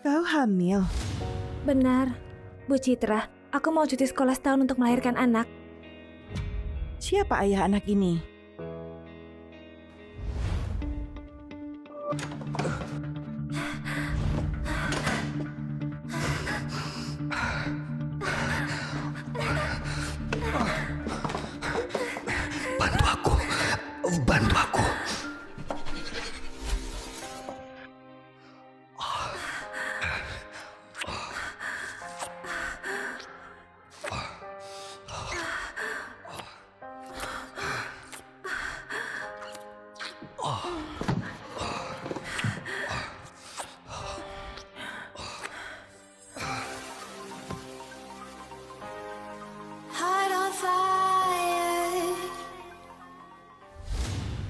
Kau hamil? Benar, Bu Citra. Aku mau cuti sekolah setahun untuk melahirkan anak. Siapa ayah anak ini? Bantu aku. Bantu aku.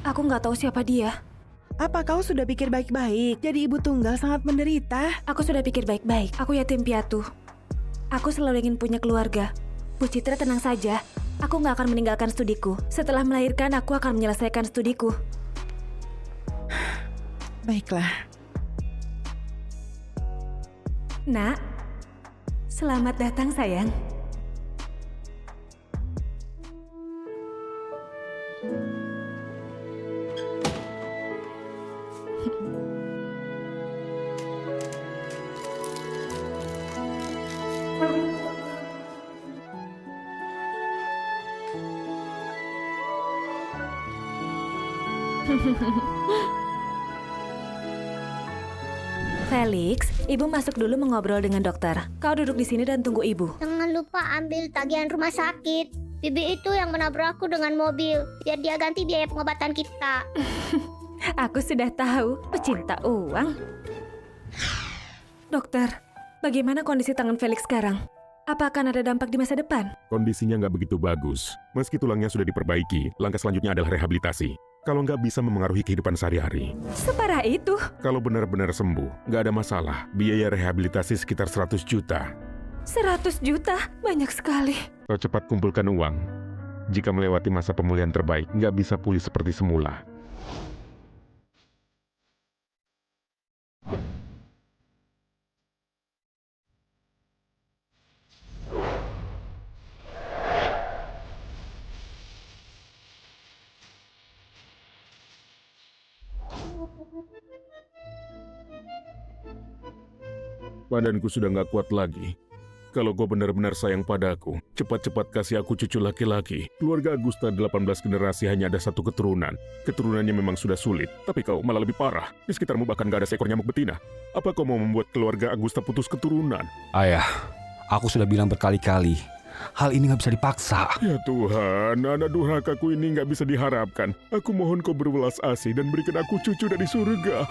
Aku nggak tahu siapa dia. Apa kau sudah pikir baik-baik? Jadi ibu tunggal sangat menderita. Aku sudah pikir baik-baik. Aku yatim piatu. Aku selalu ingin punya keluarga. Bu Citra, tenang saja. Aku nggak akan meninggalkan studiku. Setelah melahirkan, aku akan menyelesaikan studiku. Baiklah. Nak, selamat datang sayang. Felix, ibu masuk dulu mengobrol dengan dokter. Kau duduk di sini dan tunggu ibu. Jangan lupa ambil tagihan rumah sakit. Bibi itu yang menabrak aku dengan mobil. Biar dia ganti biaya pengobatan kita. Aku sudah tahu, pecinta uang. Dokter, bagaimana kondisi tangan Felix sekarang? Apa akan ada dampak di masa depan? Kondisinya nggak begitu bagus. Meski tulangnya sudah diperbaiki, langkah selanjutnya adalah rehabilitasi. Kalau nggak bisa memengaruhi kehidupan sehari-hari. Separah itu? Kalau benar-benar sembuh, nggak ada masalah. Biaya rehabilitasi sekitar 100 juta. 100 juta? Banyak sekali. Kau cepat kumpulkan uang. Jika melewati masa pemulihan terbaik, nggak bisa pulih seperti semula. Badanku sudah nggak kuat lagi. Kalau kau benar-benar sayang padaku, cepat-cepat kasih aku cucu laki-laki. Keluarga Agusta 18 generasi hanya ada satu keturunan. Keturunannya memang sudah sulit, tapi kau malah lebih parah. Di sekitarmu bahkan gak ada seekor nyamuk betina. Apa kau mau membuat keluarga Agusta putus keturunan? Ayah, aku sudah bilang berkali-kali. Hal ini nggak bisa dipaksa. Ya Tuhan, anak durhakaku ini nggak bisa diharapkan. Aku mohon kau berwelas asih dan berikan aku cucu dari surga.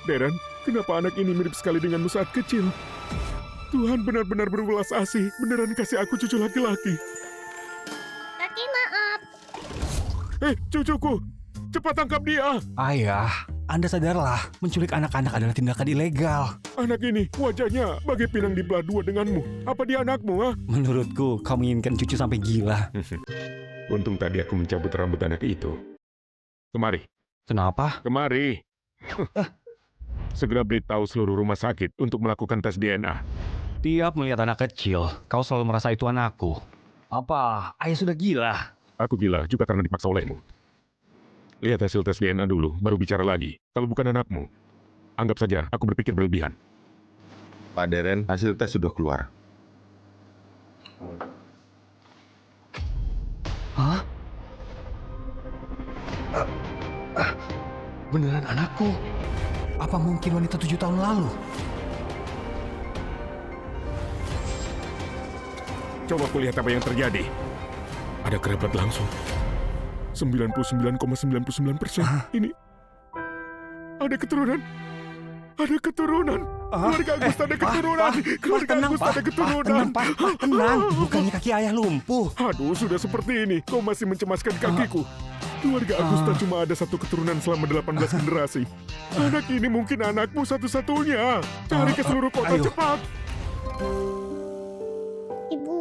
Darren, kenapa anak ini mirip sekali denganmu saat kecil? Tuhan benar-benar berwelas asih, beneran kasih aku cucu laki-laki. Kaki maaf. Cucuku, cepat tangkap dia. Ayah, Anda sadarlah, menculik anak-anak adalah tindakan ilegal. Anak ini, wajahnya bagai pinang dibelah dua denganmu. Apa dia anakmu, ha? Menurutku, kau menginginkan cucu sampai gila. Untung tadi aku mencabut rambut anak itu. Kemari. Kenapa? Kemari. Segera beritahu seluruh rumah sakit untuk melakukan tes DNA. Tiap melihat anak kecil, kau selalu merasa itu anakku. Apa? Ayah sudah gila. Aku gila juga karena dipaksa olehmu. Lihat hasil tes DNA dulu, baru bicara lagi. Kalau bukan anakmu, anggap saja aku berpikir berlebihan. Pak Darren, hasil tes sudah keluar. Hah? Beneran anakku? Apa mungkin wanita 7 tahun lalu? Coba kulihat apa yang terjadi. Ada kerabat langsung. 99,99%. Ini ada keturunan. Ada keturunan. Keluarga Agusta ada keturunan. Keluarga Agusta ada keturunan. Tenang. Bukannya kaki ayah lumpuh. Aduh, sudah seperti ini. Kau masih mencemaskan kakiku. Keluarga Agusta cuma ada satu keturunan selama 18 generasi. Anak ini mungkin anakmu satu-satunya. Cari ke seluruh kota ayo. cepat. Ibu,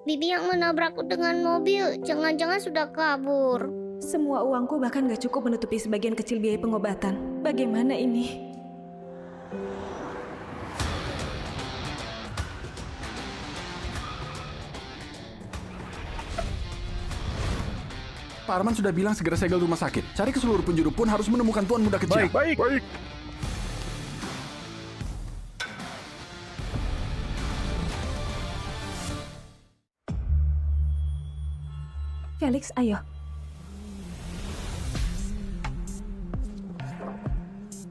Bibi yang menabrakku dengan mobil, jangan-jangan sudah kabur. Semua uangku bahkan gak cukup menutupi sebagian kecil biaya pengobatan. Bagaimana ini? Pak Arman sudah bilang segera segel rumah sakit. Cari ke seluruh penjuru pun harus menemukan tuan muda kecil. Baik. Felix, ayo.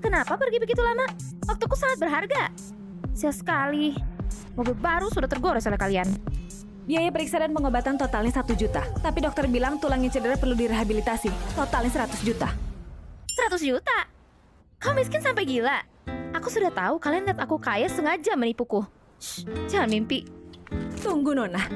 Kenapa pergi begitu lama? Waktuku sangat berharga. Sial sekali. Mobil baru sudah tergores oleh kalian. Biaya periksa dan pengobatan totalnya 1 juta. Tapi dokter bilang tulangnya cedera perlu direhabilitasi. Totalnya 100 juta. 100 juta? Kau miskin sampai gila. Aku sudah tahu kalian lihat aku kaya sengaja menipuku. Shh, jangan mimpi. Tunggu, Nona.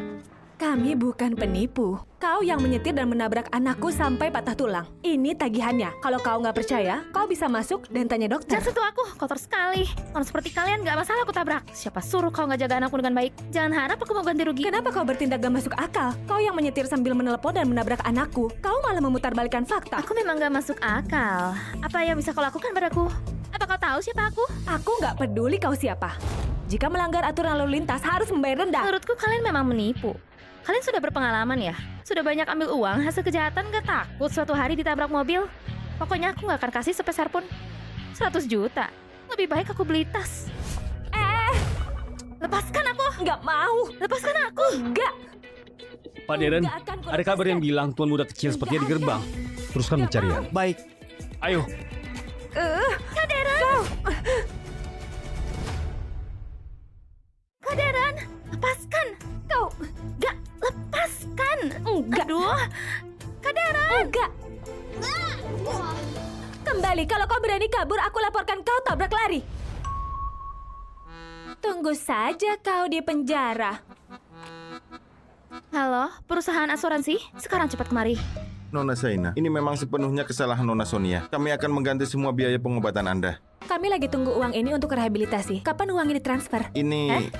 Kami bukan penipu. Kau yang menyetir dan menabrak anakku sampai patah tulang. Ini tagihannya. Kalau kau nggak percaya, kau bisa masuk dan tanya dokter. Jangan sentuh aku, kotor sekali. Orang seperti kalian gak masalah aku tabrak. Siapa suruh kau gak jaga anakku dengan baik? Jangan harap aku mau ganti rugi. Kenapa kau bertindak gak masuk akal? Kau yang menyetir sambil menelepon dan menabrak anakku. Kau malah memutarbalikkan fakta. Aku memang gak masuk akal. Apa yang bisa kau lakukan padaku? Apa kau tahu siapa aku? Aku nggak peduli kau siapa. Jika melanggar aturan lalu lintas harus membayar denda. Menurutku kalian memang menipu. Kalian sudah berpengalaman ya? Sudah banyak ambil uang hasil kejahatan, gak takut suatu hari ditabrak mobil? Pokoknya aku gak akan kasih sepeser pun. 100 juta. Lebih baik aku beli tas. Lepaskan aku. Nggak mau. Lepaskan aku. Nggak. Pak Darren, Nggak akan ada kabar yang bilang tuan muda kecil sepertinya di gerbang. Teruskan pencarian. Baik. Ayo. Kak Darren, lepaskan. Kau gak lepaskan. Enggak. Aduh. Kak Darren. Enggak. Kembali, kalau kau berani kabur, aku laporkan kau tabrak lari. Tunggu saja kau di penjara. Halo, perusahaan asuransi? Sekarang cepat kemari. Nona Saina, ini memang sepenuhnya kesalahan Nona Sonia. Kami akan mengganti semua biaya pengobatan Anda. Kami lagi tunggu uang ini untuk rehabilitasi. Kapan uang ini transfer? Ini...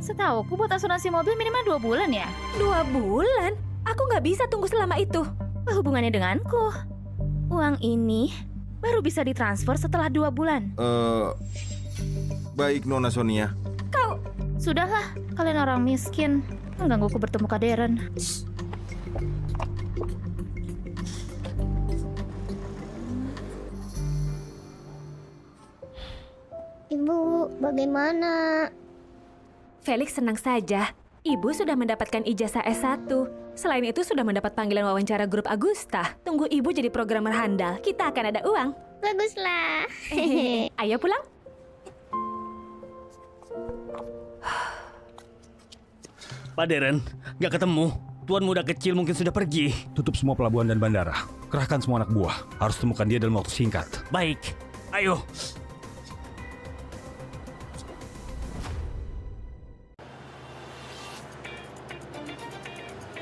Setauku buat asuransi mobil minimal 2 bulan ya. 2 bulan? Aku nggak bisa tunggu selama itu. Apa hubungannya denganku? Uang ini baru bisa ditransfer setelah 2 bulan. Baik Nona Sonia. Sudahlah, kalian orang miskin. Menggangguku bertemu Kak Darren. Ibu, bagaimana? Felix senang saja. Ibu sudah mendapatkan ijazah S1. Selain itu sudah mendapat panggilan wawancara grup Agusta. Tunggu ibu jadi programmer handal. Kita akan ada uang. Baguslah. Ayo pulang. Pak Darren, nggak ketemu. Tuan muda kecil mungkin sudah pergi. Tutup semua pelabuhan dan bandara. Kerahkan semua anak buah. Harus temukan dia dalam waktu singkat. Baik. Ayo.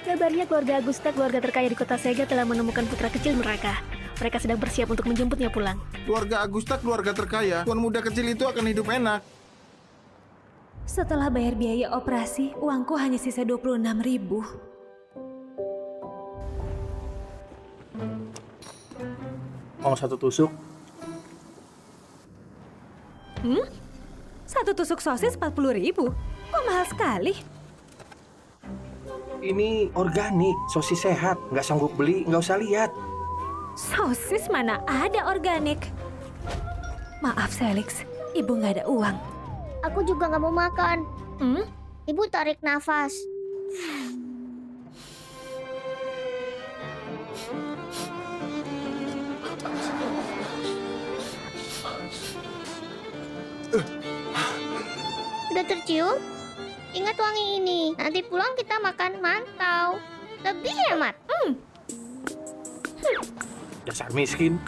Kabarnya keluarga Agusta, keluarga terkaya di kota Sega, telah menemukan putra kecil mereka. Mereka sedang bersiap untuk menjemputnya pulang. Keluarga Agusta keluarga terkaya. Tuan muda kecil itu akan hidup enak. Setelah bayar biaya operasi, uangku hanya sisa 26.000. Mau 1 tusuk? Satu tusuk sosis 40.000. Kok mahal sekali? Ini organik, sosis sehat. Nggak sanggup beli, nggak usah lihat. Sosis mana ada organik? Maaf Felix, ibu nggak ada uang. Aku juga nggak mau makan. Ibu tarik nafas. Udah tercium? Ingat wangi ini. Nanti pulang kita makan mantau. Lebih hemat. Dasar miskin.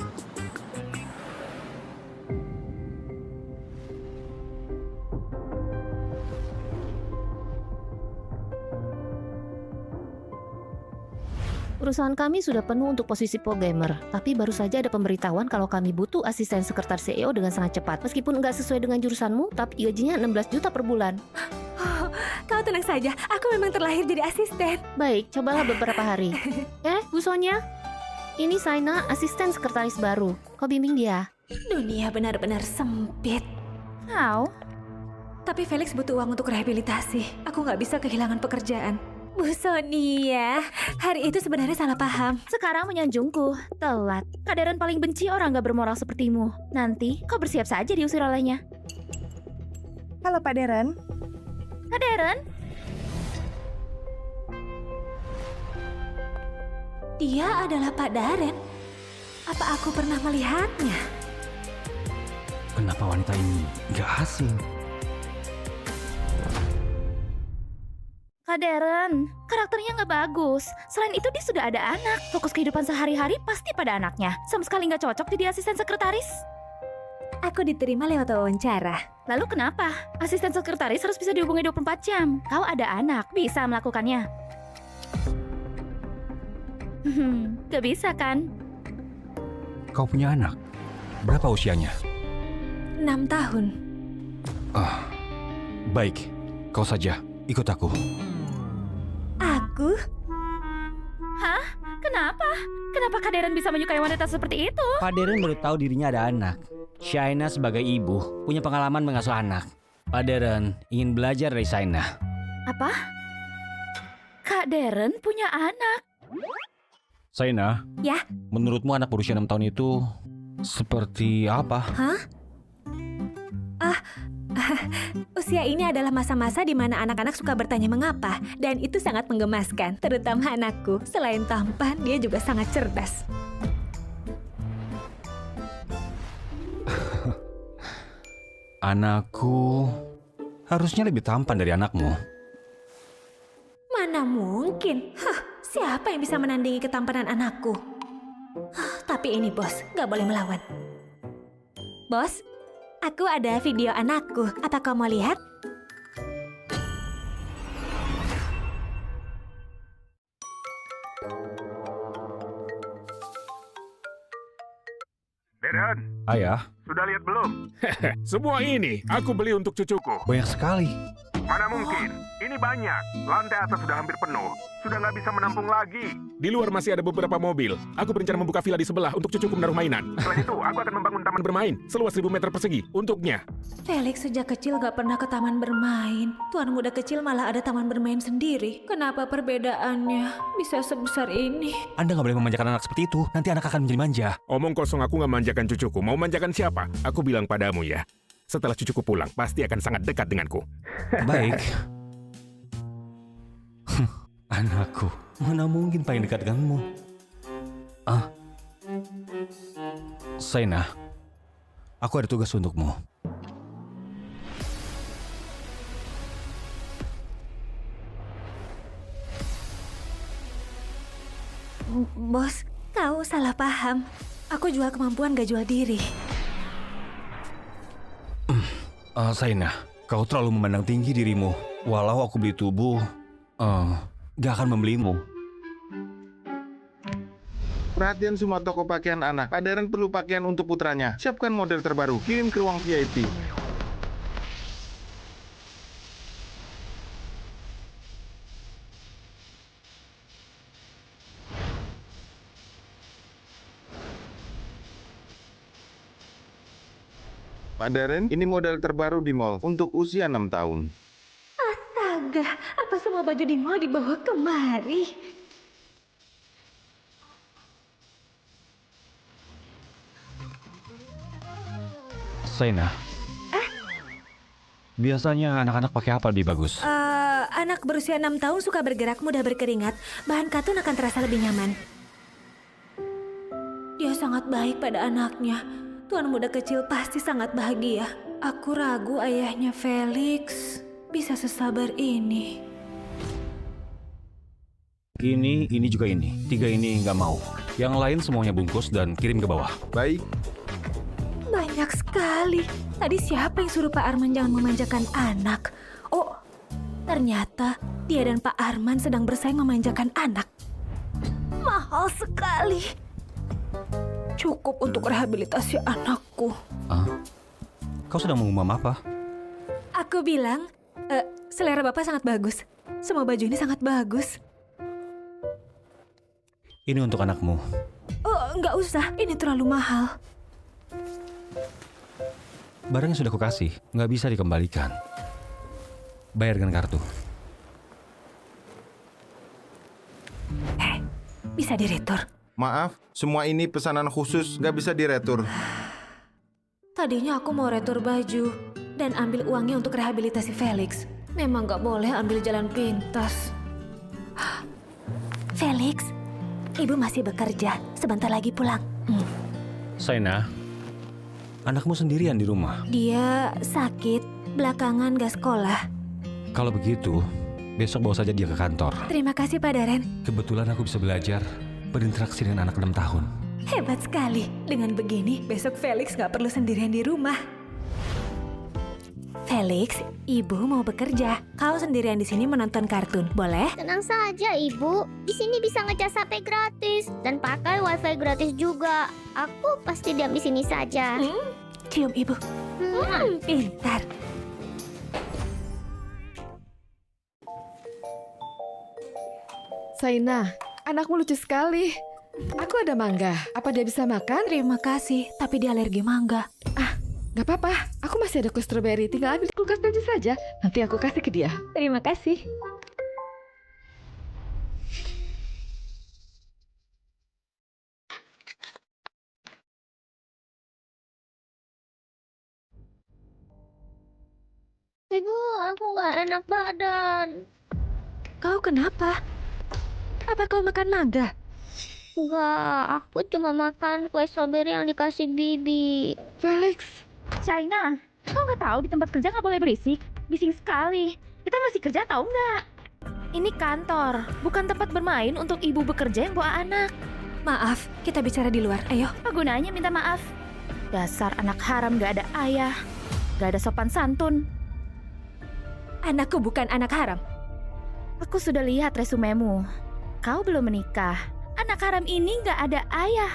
Perusahaan kami sudah penuh untuk posisi programmer, tapi baru saja ada pemberitahuan kalau kami butuh asisten sekretaris CEO dengan sangat cepat. Meskipun nggak sesuai dengan jurusanmu, tapi gajinya 16 juta per bulan. kau tenang saja. Aku memang terlahir jadi asisten. Baik, cobalah beberapa hari. Bu Sonia, ini Saina, asisten sekretaris baru. Kau bimbing dia. Dunia benar-benar sempit. How? Tapi Felix butuh uang untuk rehabilitasi. Aku nggak bisa kehilangan pekerjaan. Bu Sonia, hari itu sebenarnya salah paham. Sekarang menyanjungku. Telat. Kak Darren paling benci orang gak bermoral sepertimu. Nanti kau bersiap saja diusir olehnya. Halo Pak Darren. Kak Darren? Dia adalah Pak Darren. Apa aku pernah melihatnya? Kenapa wanita ini gak asing? Kak Darren, karakternya nggak bagus. Selain itu dia sudah ada anak. Fokus kehidupan sehari-hari pasti pada anaknya. Sama sekali nggak cocok jadi asisten sekretaris. Aku diterima lewat wawancara. Lalu kenapa? Asisten sekretaris harus bisa dihubungi 24 jam. Kau ada anak, bisa melakukannya. Gak bisa kan? Kau punya anak? Berapa usianya? 6 tahun. Baik, kau saja. Ikut aku. Aku? Hah? Kenapa? Kenapa Kak Darren bisa menyukai wanita seperti itu? Pak Darren baru tahu dirinya ada anak. Shaina sebagai ibu punya pengalaman mengasuh anak. Pak Darren ingin belajar dari Shaina. Apa? Kak Darren punya anak? Shaina? Ya? Menurutmu anak berusia 6 tahun itu seperti apa? Hah? Usia ini adalah masa-masa di mana anak-anak suka bertanya mengapa, dan itu sangat menggemaskan, terutama anakku. Selain tampan, dia juga sangat cerdas. Anakku harusnya lebih tampan dari anakmu. Mana mungkin? Siapa yang bisa menandingi ketampanan anakku? Tapi ini bos, gak boleh melawan. Bos, aku ada video anakku. Apa kau mau lihat? Darren, Ayah, sudah lihat belum? Semua ini aku beli untuk cucuku. banyak sekali. Mana mungkin? Ini banyak. Lantai atas sudah hampir penuh. Sudah nggak bisa menampung lagi. Di luar masih ada beberapa mobil. Aku berencana membuka villa di sebelah untuk cucuku menaruh mainan. Selain itu, aku akan membangun taman bermain seluas 1000 meter persegi untuknya. Felix sejak kecil gak pernah ke taman bermain. Tuan muda kecil malah ada taman bermain sendiri. Kenapa perbedaannya bisa sebesar ini? Anda nggak boleh memanjakan anak seperti itu. Nanti anak akan menjadi manja. Omong kosong, aku nggak manjakan cucuku. Mau manjakan siapa? Aku bilang padamu ya. Setelah cucuku pulang, pasti akan sangat dekat denganku. Baik. Anakku, mana mungkin paling dekat denganmu? Shaina, aku ada tugas untukmu. Bos, kau salah paham. Aku jual kemampuan gak jual diri. Shaina, kau terlalu memandang tinggi dirimu. Walau aku beli tubuh, gak akan membelimu. Perhatian semua toko pakaian anak. Pak Darren perlu pakaian untuk putranya. Siapkan model terbaru. Kirim ke ruang VIP. Pak Darren, ini model terbaru di mall untuk usia 6 tahun. Astaga, apa semua baju di mall dibawa kemari? Shaina, biasanya anak-anak pakai apa lebih bagus? Anak berusia 6 tahun suka bergerak, mudah berkeringat. Bahan katun akan terasa lebih nyaman. Dia sangat baik pada anaknya. Tuan muda kecil pasti sangat bahagia. Aku ragu ayahnya Felix bisa sesabar ini. Ini juga ini. 3 ini nggak mau. Yang lain semuanya bungkus dan kirim ke bawah. Baik. Banyak sekali. Tadi siapa yang suruh Pak Arman jangan memanjakan anak? Oh, ternyata dia dan Pak Arman sedang bersaing memanjakan anak. Mahal sekali. Cukup untuk rehabilitasi anakku. Kau sedang mengumam apa? Aku bilang, selera Bapak sangat bagus. Semua baju ini sangat bagus. Ini untuk anakmu. Oh, nggak usah. Ini terlalu mahal. Barang yang sudah kukasih, nggak bisa dikembalikan. Bayar dengan kartu. Bisa diretur. Maaf, semua ini pesanan khusus, nggak bisa diretur. Tadinya aku mau retur baju dan ambil uangnya untuk rehabilitasi Felix. Memang nggak boleh ambil jalan pintas. Felix, ibu masih bekerja. Sebentar lagi pulang. Saina, anakmu sendirian di rumah. Dia sakit, belakangan gak sekolah. Kalau begitu, besok bawa saja dia ke kantor. Terima kasih Pak Daren. Kebetulan aku bisa belajar berinteraksi dengan anak 6 tahun. Hebat sekali. Dengan begini, besok Felix gak perlu sendirian di rumah. Felix, ibu mau bekerja. Kau sendirian di sini menonton kartun, boleh? Tenang saja, Ibu. Di sini bisa ngecas HP gratis dan pakai WiFi gratis juga. Aku pasti diam di sini saja. Cium ibu. Pintar. Saina, anakmu lucu sekali. Aku ada mangga. Apa dia bisa makan? Terima kasih, tapi dia alergi mangga. Gak apa-apa, aku masih ada kue stroberi. Tinggal ambil kulkas aja saja. Nanti aku kasih ke dia. Terima kasih. Ibu, aku nggak enak badan. Kau kenapa? Apa kau makan mangga? Enggak, aku cuma makan kue stroberi yang dikasih Bibi. Felix. China, kau nggak tahu di tempat kerja nggak boleh berisik? Bising sekali. Kita masih kerja tahu nggak? Ini kantor, bukan tempat bermain untuk ibu bekerja yang bawa anak. Maaf, kita bicara di luar. Ayo. Apa gunanya minta maaf? Dasar anak haram gak ada ayah, gak ada sopan santun. Anakku bukan anak haram. Aku sudah lihat resumemu. Kau belum menikah. Anak haram ini gak ada ayah.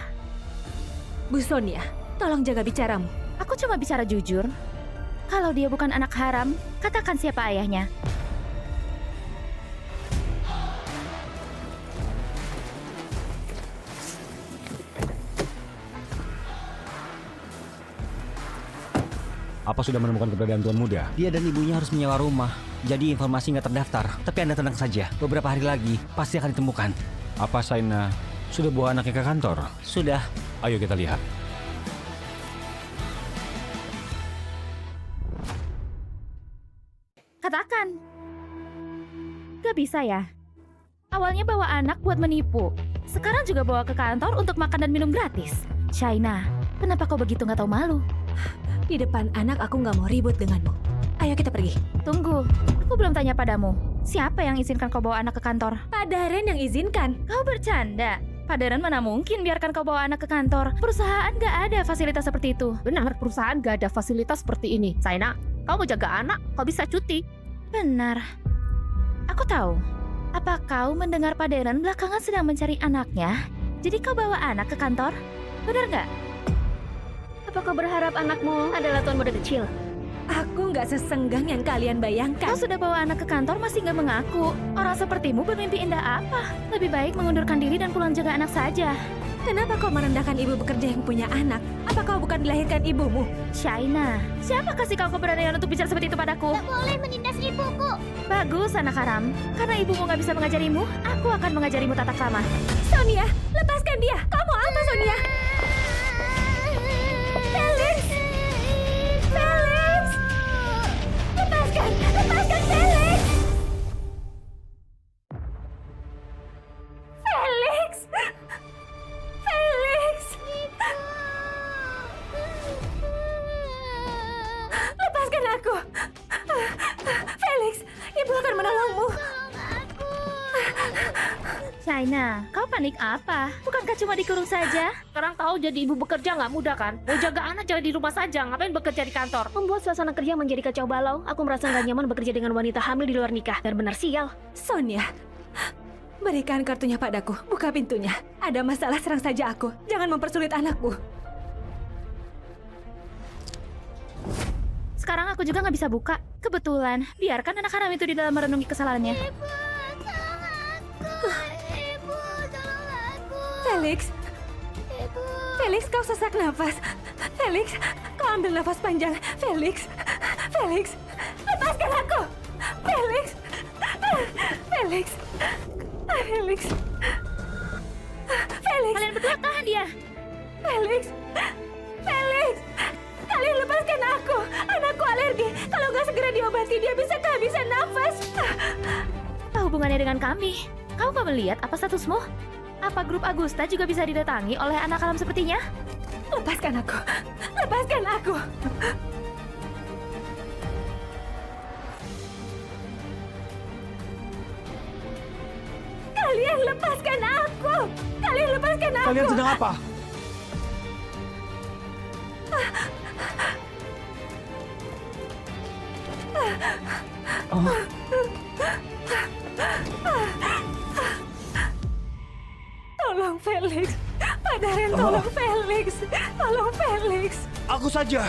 Bu Sonia, tolong jaga bicaramu. Aku cuma bicara jujur. Kalau dia bukan anak haram, katakan siapa ayahnya. Apa sudah menemukan keberadaan Tuan Muda? Dia dan ibunya harus menyewa rumah. Jadi informasi nggak terdaftar. Tapi Anda tenang saja. Beberapa hari lagi pasti akan ditemukan. Apa Saina sudah bawa anaknya ke kantor? Sudah. Ayo kita lihat. Katakan. Gak bisa ya? Awalnya bawa anak buat menipu. Sekarang juga bawa ke kantor untuk makan dan minum gratis. Shaina, kenapa kau begitu gak tahu malu? Di depan anak aku gak mau ribut denganmu. Ayo kita pergi. Tunggu, aku belum tanya padamu. Siapa yang izinkan kau bawa anak ke kantor? Pak Daren yang izinkan. Kau bercanda? Pak Daren mana mungkin biarkan kau bawa anak ke kantor? Perusahaan gak ada fasilitas seperti itu. Benar, perusahaan gak ada fasilitas seperti ini. Saina, kau mau jaga anak, kau bisa cuti. Benar. Aku tahu. Apa kau mendengar Pak Daren belakangan sedang mencari anaknya? Jadi kau bawa anak ke kantor? Benar nggak? Apa kau berharap anakmu adalah tuan muda kecil? Aku nggak sesenggang yang kalian bayangkan. Kau sudah bawa anak ke kantor masih nggak mengaku. Orang sepertimu bermimpi indah apa? Lebih baik mengundurkan diri dan pulang jaga anak saja. Kenapa kau merendahkan ibu bekerja yang punya anak? Apa kau bukan dilahirkan ibumu? Shaina, siapa kasih kau keberanian untuk bicara seperti itu padaku? Tak boleh menindas ibuku. Bagus, anak haram. Karena ibumu nggak bisa mengajarimu, aku akan mengajarimu tata krama. Sonia, lepaskan dia. Kau mau apa, Sonia? Felix! Felix! Lepaskan! Lepaskan Felix! Felix! Felix! Lepaskan aku! Felix, ibu akan menolongmu. Shaina, kau panik apa? Bukankah cuma dikurung saja? Sekarang tahu jadi ibu bekerja nggak mudah kan? Mau jaga anak jangan di rumah saja, ngapain bekerja di kantor? Membuat suasana kerja menjadi kacau balau. Aku merasa nggak nyaman bekerja dengan wanita hamil di luar nikah. Dan benar sial. Sonia, berikan kartunya padaku. Buka pintunya. Ada masalah serang saja aku. Jangan mempersulit anakku. Sekarang aku juga nggak bisa buka. Kebetulan, biarkan anak haram itu di dalam merenungi kesalahannya. Ibu, tolong aku. Ibu, tolong aku. Felix, Ibu. Felix, kau sesak nafas. Felix, kau ambil nafas panjang. Felix, Felix, lepaskan aku. Felix, Felix, Felix, Felix. Kalian berdua tahan dia. Felix, Felix, kalian lepaskan aku. Anakku alergi. Kalau nggak segera diobati, dia bisa kehabisan nafas. Apa hubungannya dengan kami? Kau nggak melihat apa statusmu? Apa grup Agusta juga bisa didatangi oleh anak haram sepertinya? Lepaskan aku. Lepaskan aku. Kalian lepaskan aku. Kalian lepaskan aku. Kalian sedang apa? Tolong Felix. Pak Darren, tolong Felix. Tolong Felix. Aku saja.